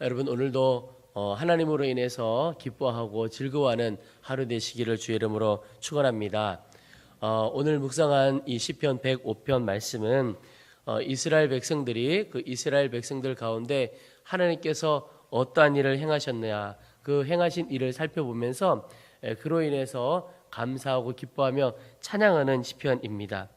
여러분 오늘도 하나님으로 인해서 기뻐하고 즐거워하는 하루 되시기를 주의 이름으로 축원합니다. 오늘 묵상한 이 시편 105편 말씀은 이스라엘 백성들이 그 이스라엘 백성들 가운데 하나님께서 어떠한 일을 행하셨느냐, 그 행하신 일을 살펴보면서 그로 인해서 감사하고 기뻐하며 찬양하는 시편입니다.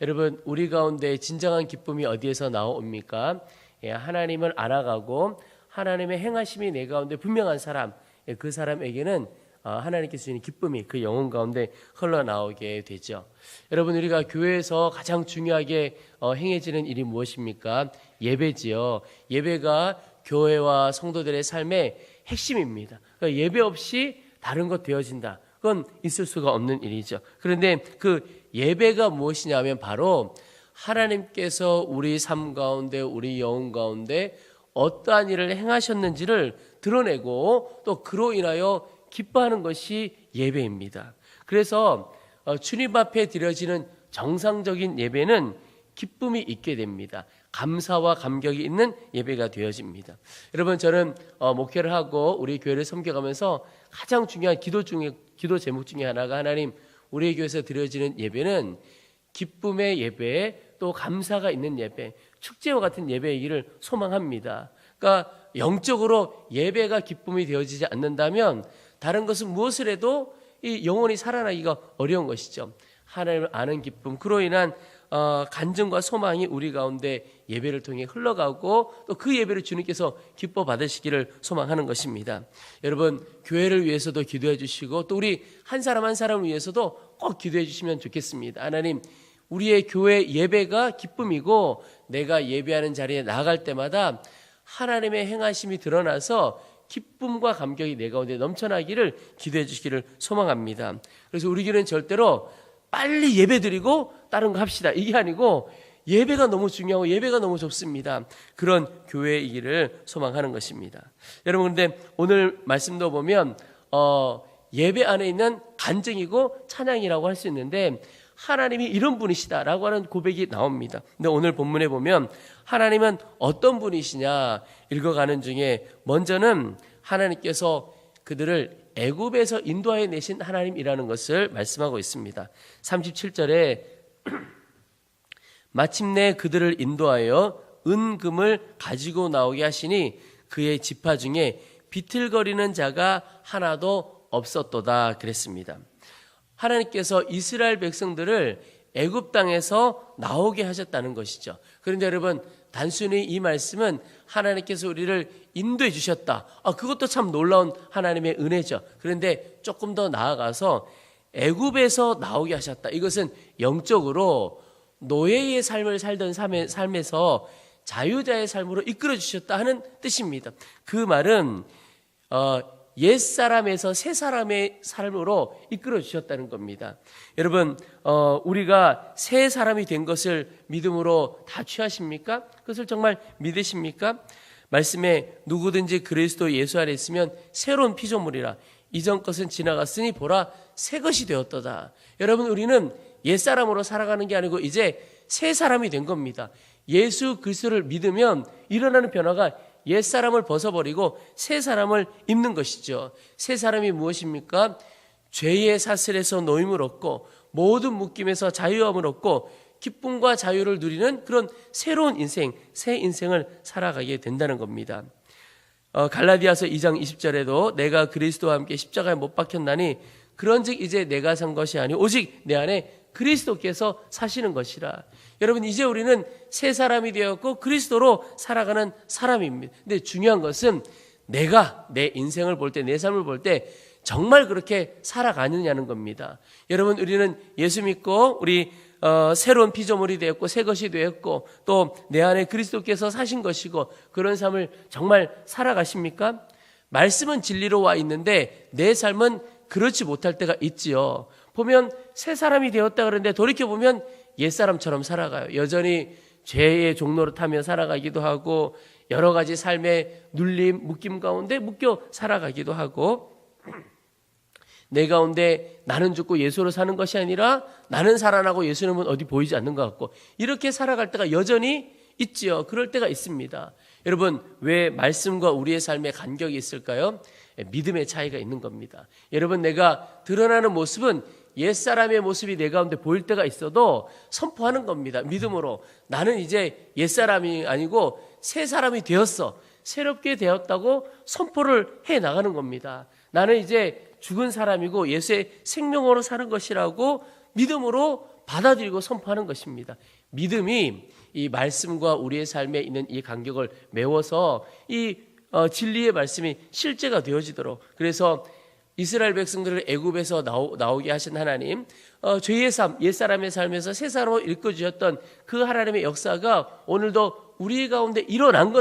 여러분, 우리 가운데 진정한 기쁨이 어디에서 나옵니까? 하나님을 알아가고 하나님의 행하심이 내 가운데 분명한 사람, 그 사람에게는 하나님께서 주시는 기쁨이 그 영혼 가운데 흘러나오게 되죠. 여러분, 우리가 교회에서 가장 중요하게 행해지는 일이 무엇입니까? 예배지요. 예배가 교회와 성도들의 삶의 핵심입니다. 그러니까 예배 없이 다른 것 되어진다. 그건 있을 수가 없는 일이죠. 그런데 그 예배가 무엇이냐 하면 바로 하나님께서 우리 삶 가운데, 우리 영혼 가운데 어떠한 일을 행하셨는지를 드러내고 또 그로 인하여 기뻐하는 것이 예배입니다. 그래서 주님 앞에 드려지는 정상적인 예배는 기쁨이 있게 됩니다. 감사와 감격이 있는 예배가 되어집니다. 여러분, 저는 목회를 하고 우리 교회를 섬겨가면서 가장 중요한 기도 제목 중에 하나가 하나님, 우리 교회에서 드려지는 예배는 기쁨의 예배, 또 감사가 있는 예배, 축제와 같은 예배이기를 소망합니다. 그러니까 영적으로 예배가 기쁨이 되어지지 않는다면 다른 것은 무엇을 해도 이 영혼이 살아나기가 어려운 것이죠. 하나님을 아는 기쁨, 그로 인한 간증과 소망이 우리 가운데 예배를 통해 흘러가고 또 그 예배를 주님께서 기뻐 받으시기를 소망하는 것입니다. 여러분, 교회를 위해서도 기도해 주시고 또 우리 한 사람 한 사람을 위해서도 꼭 기도해 주시면 좋겠습니다. 하나님, 우리의 교회 예배가 기쁨이고 내가 예배하는 자리에 나아갈 때마다 하나님의 행하심이 드러나서 기쁨과 감격이 내 가운데 넘쳐나기를 기도해 주시기를 소망합니다. 그래서 우리 교회는 절대로 빨리 예배 드리고 다른 거 합시다, 이게 아니고 예배가 너무 중요하고 예배가 너무 좋습니다. 그런 교회이기를 소망하는 것입니다. 여러분, 그런데 오늘 말씀도 보면 예배 안에 있는 간증이고 찬양이라고 할 수 있는데 하나님이 이런 분이시다라고 하는 고백이 나옵니다. 근데 오늘 본문에 보면 하나님은 어떤 분이시냐 읽어가는 중에 먼저는 하나님께서 그들을 애굽에서 인도하여 내신 하나님이라는 것을 말씀하고 있습니다. 37절에 마침내 그들을 인도하여 은금을 가지고 나오게 하시니 그의 지파 중에 비틀거리는 자가 하나도 없었도다 그랬습니다. 하나님께서 이스라엘 백성들을 애굽 땅에서 나오게 하셨다는 것이죠. 그런데 여러분, 단순히 이 말씀은 하나님께서 우리를 인도해 주셨다, 그것도 참 놀라운 하나님의 은혜죠. 그런데 조금 더 나아가서 애굽에서 나오게 하셨다, 이것은 영적으로 노예의 삶을 살던 삶에서 자유자의 삶으로 이끌어 주셨다 하는 뜻입니다. 그 말은 옛사람에서 새사람의 삶으로 이끌어 주셨다는 겁니다. 여러분, 우리가 새 사람이 된 것을 믿음으로 다 취하십니까? 그것을 정말 믿으십니까? 말씀에 누구든지 그리스도 예수 안에 있으면 새로운 피조물이라, 이전 것은 지나갔으니 보라 새 것이 되었도다. 여러분, 우리는 옛사람으로 살아가는 게 아니고 이제 새 사람이 된 겁니다. 예수 그리스도를 믿으면 일어나는 변화가 옛사람을 벗어버리고 새 사람을 입는 것이죠. 새 사람이 무엇입니까? 죄의 사슬에서 노임을 얻고 모든 묶임에서 자유함을 얻고 기쁨과 자유를 누리는 그런 새로운 인생, 새 인생을 살아가게 된다는 겁니다. 갈라디아서 2장 20절에도 내가 그리스도와 함께 십자가에 못 박혔나니 그런즉 이제 내가 산 것이 아니오 오직 내 안에 그리스도께서 사시는 것이라. 여러분, 이제 우리는 새 사람이 되었고 그리스도로 살아가는 사람입니다. 근데 중요한 것은 내가 내 인생을 볼 때, 내 삶을 볼 때 정말 그렇게 살아가느냐는 겁니다. 여러분, 우리는 예수 믿고 우리 새로운 피조물이 되었고 새 것이 되었고 또 내 안에 그리스도께서 사신 것이고 그런 삶을 정말 살아가십니까? 말씀은 진리로 와 있는데 내 삶은 그렇지 못할 때가 있지요. 보면 새 사람이 되었다 그러는데 돌이켜보면 옛사람처럼 살아가요. 여전히 죄의 종로를 타며 살아가기도 하고 여러 가지 삶의 눌림, 묶임 가운데 묶여 살아가기도 하고 내 가운데 나는 죽고 예수로 사는 것이 아니라 나는 살아나고 예수님은 어디 보이지 않는 것 같고 이렇게 살아갈 때가 여전히 있지요. 그럴 때가 있습니다. 여러분, 왜 말씀과 우리의 삶에 간격이 있을까요? 믿음의 차이가 있는 겁니다. 여러분, 내가 드러나는 모습은 옛사람의 모습이 내 가운데 보일 때가 있어도 선포하는 겁니다. 믿음으로. 나는 이제 옛사람이 아니고 새 사람이 되었어. 새롭게 되었다고 선포를 해 나가는 겁니다. 나는 이제 죽은 사람이고 예수의 생명으로 사는 것이라고 믿음으로 받아들이고 선포하는 것입니다. 믿음이 이 말씀과 우리의 삶에 있는 이 간격을 메워서 이 진리의 말씀이 실제가 되어지도록, 그래서 이스라엘 백성들을 애굽에서 나오게 하신 하나님, 죄의 삶, 옛사람의 삶에서 새 사람으로 일궈주셨던 그 하나님의 역사가 오늘도 우리 가운데 일어날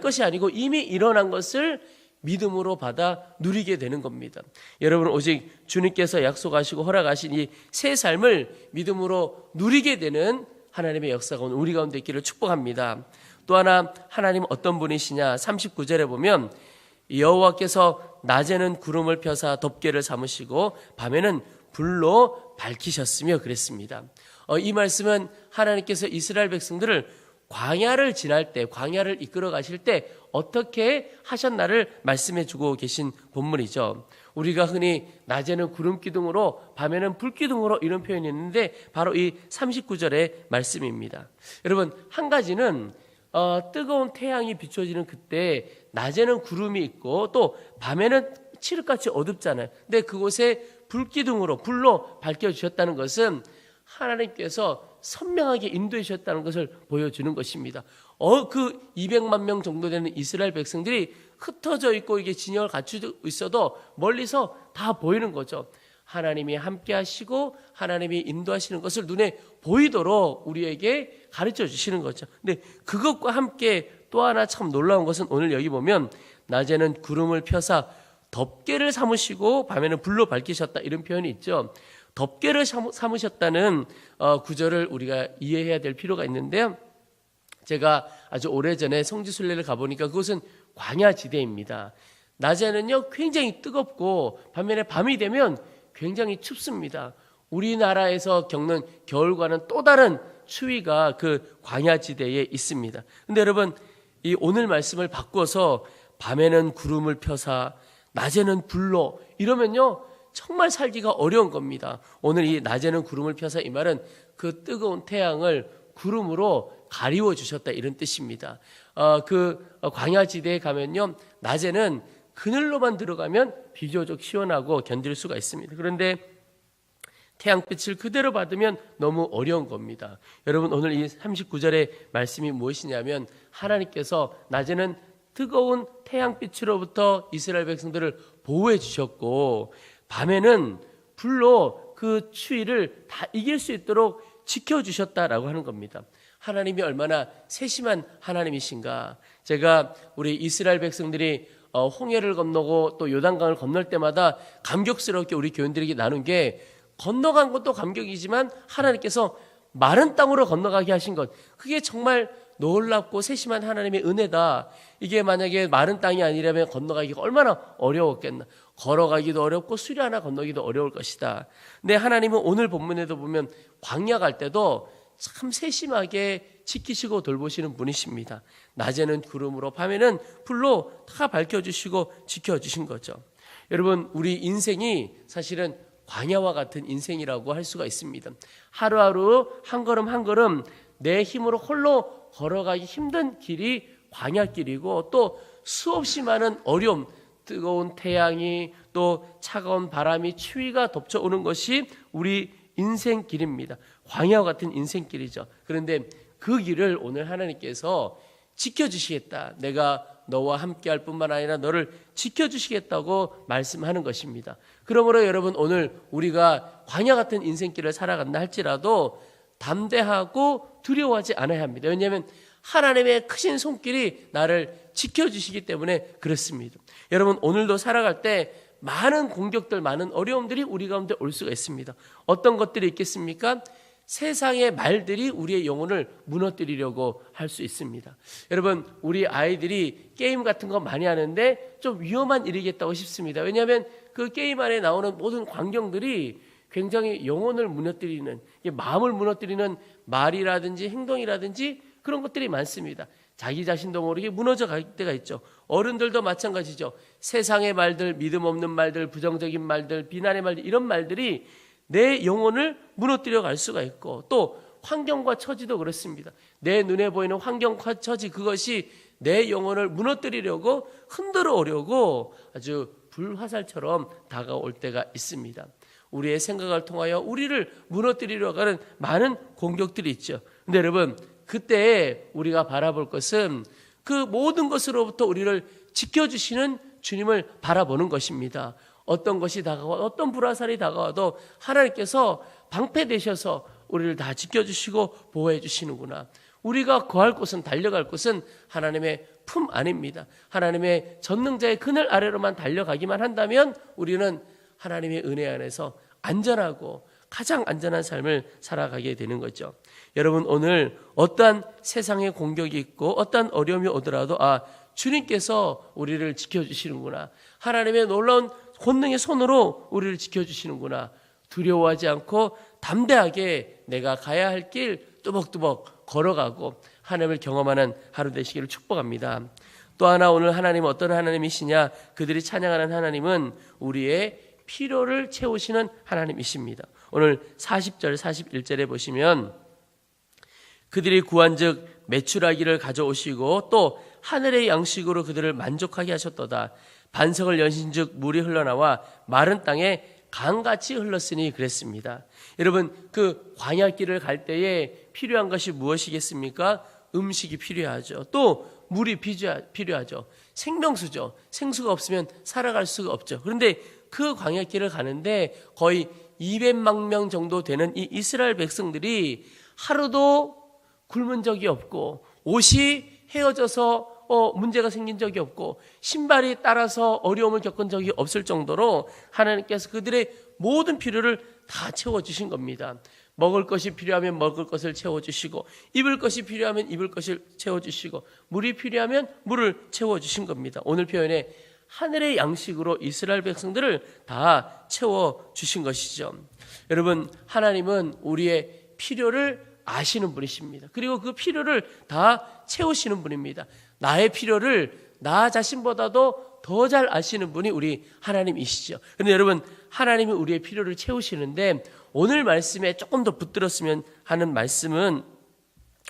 것이 아니고 이미 일어난 것을 믿음으로 받아 누리게 되는 겁니다. 여러분, 오직 주님께서 약속하시고 허락하신 이 새 삶을 믿음으로 누리게 되는 하나님의 역사가 오늘 우리 가운데 있기를 축복합니다. 또 하나, 하나님은 어떤 분이시냐? 39절에 보면 여호와께서 낮에는 구름을 펴사 덮개를 삼으시고 밤에는 불로 밝히셨으며 그랬습니다. 이 말씀은 하나님께서 이스라엘 백성들을 광야를 지날 때, 광야를 이끌어 가실 때 어떻게 하셨나를 말씀해 주고 계신 본문이죠. 우리가 흔히 낮에는 구름 기둥으로 밤에는 불 기둥으로 이런 표현이 있는데 바로 이 39절의 말씀입니다. 여러분, 한 가지는 뜨거운 태양이 비춰지는 그때 낮에는 구름이 있고 또 밤에는 칠흑같이 어둡잖아요. 근데 그곳에 불기둥으로 불로 밝혀주셨다는 것은 하나님께서 선명하게 인도해 주셨다는 것을 보여주는 것입니다. 그 200만 명 정도 되는 이스라엘 백성들이 흩어져 있고 이게 진영을 갖추고 있어도 멀리서 다 보이는 거죠. 하나님이 함께 하시고 하나님이 인도하시는 것을 눈에 보이도록 우리에게 가르쳐 주시는 거죠. 근데 그것과 함께 또 하나 참 놀라운 것은 오늘 여기 보면 낮에는 구름을 펴사 덮개를 삼으시고 밤에는 불로 밝히셨다, 이런 표현이 있죠. 덮개를 삼으셨다는 구절을 우리가 이해해야 될 필요가 있는데요. 제가 아주 오래전에 성지순례를 가보니까 그곳은 광야지대입니다. 낮에는요 굉장히 뜨겁고 반면에 밤이 되면 굉장히 춥습니다. 우리나라에서 겪는 겨울과는 또 다른 추위가 그 광야지대에 있습니다. 근데 여러분, 이 오늘 말씀을 바꿔서 밤에는 구름을 펴사 낮에는 불로 이러면요 정말 살기가 어려운 겁니다. 오늘 이 낮에는 구름을 펴사 이 말은 그 뜨거운 태양을 구름으로 가리워 주셨다, 이런 뜻입니다. 그 광야지대에 가면요 낮에는 그늘로만 들어가면 비교적 시원하고 견딜 수가 있습니다. 그런데 태양빛을 그대로 받으면 너무 어려운 겁니다. 여러분, 오늘 이 39절의 말씀이 무엇이냐면 하나님께서 낮에는 뜨거운 태양빛으로부터 이스라엘 백성들을 보호해 주셨고 밤에는 불로 그 추위를 다 이길 수 있도록 지켜주셨다라고 하는 겁니다. 하나님이 얼마나 세심한 하나님이신가. 제가 우리 이스라엘 백성들이 홍해를 건너고 또 요단강을 건널 때마다 감격스럽게 우리 교인들에게 나눈 게, 건너간 것도 감격이지만 하나님께서 마른 땅으로 건너가게 하신 것, 그게 정말 놀랍고 세심한 하나님의 은혜다. 이게 만약에 마른 땅이 아니라면 건너가기가 얼마나 어려웠겠나. 걸어가기도 어렵고 수리 하나 건너기도 어려울 것이다. 근데 하나님은 오늘 본문에도 보면 광야 갈 때도 참 세심하게 지키시고 돌보시는 분이십니다. 낮에는 구름으로 밤에는 불로 다 밝혀주시고 지켜주신 거죠. 여러분, 우리 인생이 사실은 광야와 같은 인생이라고 할 수가 있습니다. 하루하루 한 걸음 한 걸음 내 힘으로 홀로 걸어가기 힘든 길이 광야길이고, 또 수없이 많은 어려움, 뜨거운 태양이 또 차가운 바람이 추위가 덮쳐오는 것이 우리 인생길입니다. 광야와 같은 인생길이죠. 그런데 그 길을 오늘 하나님께서 지켜주시겠다, 내가 너와 함께할 뿐만 아니라 너를 지켜주시겠다고 말씀하는 것입니다. 그러므로 여러분, 오늘 우리가 광야 같은 인생길을 살아간다 할지라도 담대하고 두려워하지 않아야 합니다. 왜냐하면 하나님의 크신 손길이 나를 지켜주시기 때문에 그렇습니다. 여러분, 오늘도 살아갈 때 많은 공격들, 많은 어려움들이 우리 가운데 올 수가 있습니다. 어떤 것들이 있겠습니까? 세상의 말들이 우리의 영혼을 무너뜨리려고 할 수 있습니다. 여러분, 우리 아이들이 게임 같은 거 많이 하는데 좀 위험한 일이겠다고 싶습니다. 왜냐하면 그 게임 안에 나오는 모든 광경들이 굉장히 영혼을 무너뜨리는, 마음을 무너뜨리는 말이라든지 행동이라든지 그런 것들이 많습니다. 자기 자신도 모르게 무너져 갈 때가 있죠. 어른들도 마찬가지죠. 세상의 말들, 믿음 없는 말들, 부정적인 말들, 비난의 말들, 이런 말들이 내 영혼을 무너뜨려 갈 수가 있고, 또 환경과 처지도 그렇습니다. 내 눈에 보이는 환경과 처지, 그것이 내 영혼을 무너뜨리려고, 흔들어 오려고 아주 불화살처럼 다가올 때가 있습니다. 우리의 생각을 통하여 우리를 무너뜨리려고 하는 많은 공격들이 있죠. 근데 여러분, 그때 우리가 바라볼 것은 그 모든 것으로부터 우리를 지켜주시는 주님을 바라보는 것입니다. 어떤 것이 다가와, 어떤 불화살이 다가와도 하나님께서 방패되셔서 우리를 다 지켜주시고 보호해 주시는구나. 우리가 거할 곳은, 달려갈 곳은 하나님의 품 안입니다. 하나님의 전능자의 그늘 아래로만 달려가기만 한다면 우리는 하나님의 은혜 안에서 안전하고 가장 안전한 삶을 살아가게 되는 거죠. 여러분, 오늘 어떠한 세상의 공격이 있고 어떠한 어려움이 오더라도 주님께서 우리를 지켜주시는구나. 하나님의 놀라운 권능의 손으로 우리를 지켜주시는구나. 두려워하지 않고 담대하게 내가 가야 할 길 뚜벅뚜벅 걸어가고 하나님을 경험하는 하루 되시기를 축복합니다. 또 하나, 오늘 하나님은 어떤 하나님이시냐? 그들이 찬양하는 하나님은 우리의 필요를 채우시는 하나님이십니다. 오늘 40절 41절에 보시면 그들이 구한즉 메추라기를 가져오시고 또 하늘의 양식으로 그들을 만족하게 하셨도다. 반석을 여신즉 물이 흘러나와 마른 땅에 강같이 흘렀으니 그랬습니다. 여러분, 그 광야길을 갈 때에 필요한 것이 무엇이겠습니까? 음식이 필요하죠. 또 물이 필요하죠. 생명수죠. 생수가 없으면 살아갈 수가 없죠. 그런데 그 광야길을 가는데 거의 200만 명 정도 되는 이 이스라엘 백성들이 하루도 굶은 적이 없고, 옷이 헤어져서 문제가 생긴 적이 없고, 신발이 따라서 어려움을 겪은 적이 없을 정도로 하나님께서 그들의 모든 필요를 다 채워주신 겁니다. 먹을 것이 필요하면 먹을 것을 채워주시고, 입을 것이 필요하면 입을 것을 채워주시고, 물이 필요하면 물을 채워주신 겁니다. 오늘 표현에 하늘의 양식으로 이스라엘 백성들을 다 채워주신 것이죠. 여러분, 하나님은 우리의 필요를 아시는 분이십니다. 그리고 그 필요를 다 채우시는 분입니다. 나의 필요를 나 자신보다도 더 잘 아시는 분이 우리 하나님이시죠. 그런데 여러분, 하나님이 우리의 필요를 채우시는데 오늘 말씀에 조금 더 붙들었으면 하는 말씀은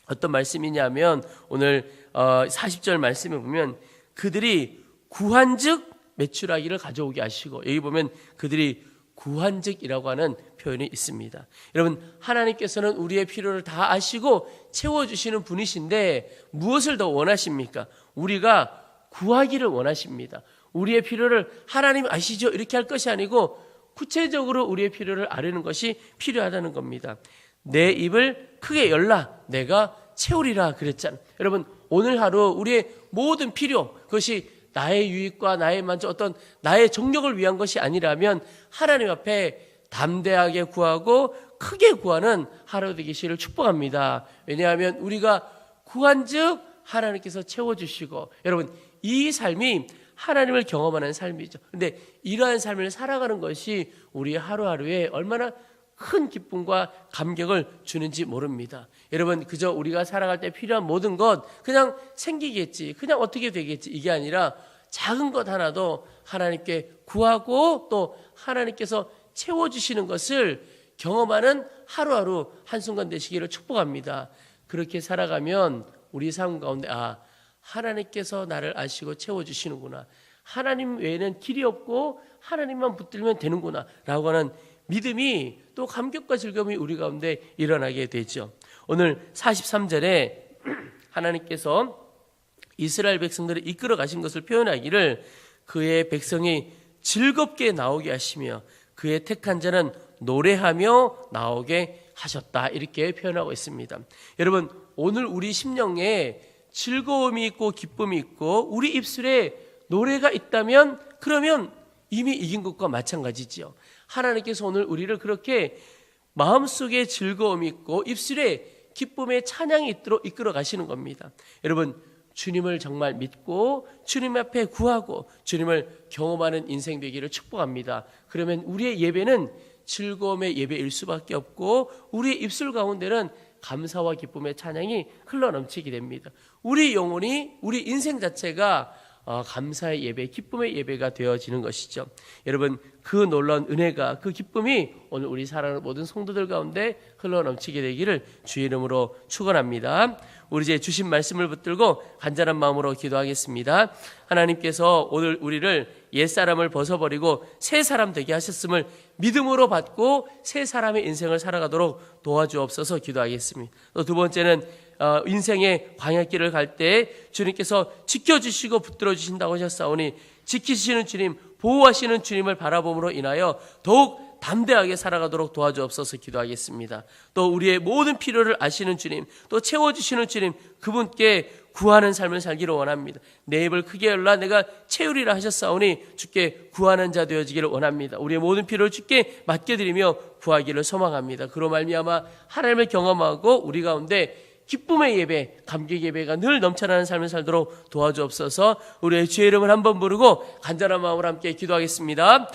어떤 말씀이냐면, 오늘 40절 말씀에 보면 그들이 구한즉 메추라기를 가져오게 하시고, 여기 보면 그들이 구한즉이라고 하는 표현이 있습니다. 여러분, 하나님께서는 우리의 필요를 다 아시고 채워주시는 분이신데 무엇을 더 원하십니까? 우리가 구하기를 원하십니다. 우리의 필요를 하나님 아시죠? 이렇게 할 것이 아니고 구체적으로 우리의 필요를 아뢰는 것이 필요하다는 겁니다. 내 입을 크게 열라 내가 채우리라 그랬잖아요. 여러분, 오늘 하루 우리의 모든 필요, 그것이 나의 유익과 나의 만족, 어떤 나의 정력을 위한 것이 아니라면 하나님 앞에 담대하게 구하고 크게 구하는 하루 되기를 축복합니다. 왜냐하면 우리가 구한즉 하나님께서 채워주시고, 여러분, 이 삶이 하나님을 경험하는 삶이죠. 그런데 이러한 삶을 살아가는 것이 우리 하루하루에 얼마나 큰 기쁨과 감격을 주는지 모릅니다. 여러분, 그저 우리가 살아갈 때 필요한 모든 것 그냥 생기겠지, 그냥 어떻게 되겠지, 이게 아니라 작은 것 하나도 하나님께 구하고 또 하나님께서 채워주시는 것을 경험하는 하루하루 한순간 되시기를 축복합니다. 그렇게 살아가면 우리 삶 가운데 하나님께서 나를 아시고 채워주시는구나, 하나님 외에는 길이 없고 하나님만 붙들면 되는구나 라고 하는 믿음이, 또 감격과 즐거움이 우리 가운데 일어나게 되죠. 오늘 43절에 하나님께서 이스라엘 백성들을 이끌어 가신 것을 표현하기를 그의 백성이 즐겁게 나오게 하시며 그의 택한 자는 노래하며 나오게 하셨다, 이렇게 표현하고 있습니다. 여러분, 오늘 우리 심령에 즐거움이 있고 기쁨이 있고 우리 입술에 노래가 있다면 그러면 이미 이긴 것과 마찬가지지요. 하나님께서 오늘 우리를 그렇게 마음속에 즐거움이 있고 입술에 기쁨의 찬양이 있도록 이끌어 가시는 겁니다. 여러분, 주님을 정말 믿고 주님 앞에 구하고 주님을 경험하는 인생 되기를 축복합니다. 그러면 우리의 예배는 즐거움의 예배일 수밖에 없고 우리의 입술 가운데는 감사와 기쁨의 찬양이 흘러넘치게 됩니다. 우리 영혼이, 우리 인생 자체가 감사의 예배, 기쁨의 예배가 되어지는 것이죠. 여러분, 그 놀라운 은혜가, 그 기쁨이 오늘 우리 사랑하는 모든 성도들 가운데 흘러넘치게 되기를 주의 이름으로 축원합니다. 우리 이제 주신 말씀을 붙들고 간절한 마음으로 기도하겠습니다. 하나님께서 오늘 우리를 옛사람을 벗어버리고 새 사람 되게 하셨음을 믿음으로 받고 새 사람의 인생을 살아가도록 도와주옵소서 기도하겠습니다. 또 두 번째는 인생의 광야길을 갈 때 주님께서 지켜주시고 붙들어 주신다고 하셨사오니 지키시는 주님, 보호하시는 주님을 바라봄으로 인하여 더욱 담대하게 살아가도록 도와주옵소서 기도하겠습니다. 또 우리의 모든 필요를 아시는 주님, 또 채워주시는 주님, 그분께 구하는 삶을 살기를 원합니다. 내 입을 크게 열라 내가 채우리라 하셨사오니 주께 구하는 자 되어지기를 원합니다. 우리의 모든 필요를 주께 맡겨드리며 구하기를 소망합니다. 그로 말미암아 하나님을 경험하고 우리 가운데 기쁨의 예배, 감격 예배가 늘 넘쳐나는 삶을 살도록 도와주옵소서. 우리의 주의 이름을 한번 부르고 간절한 마음으로 함께 기도하겠습니다.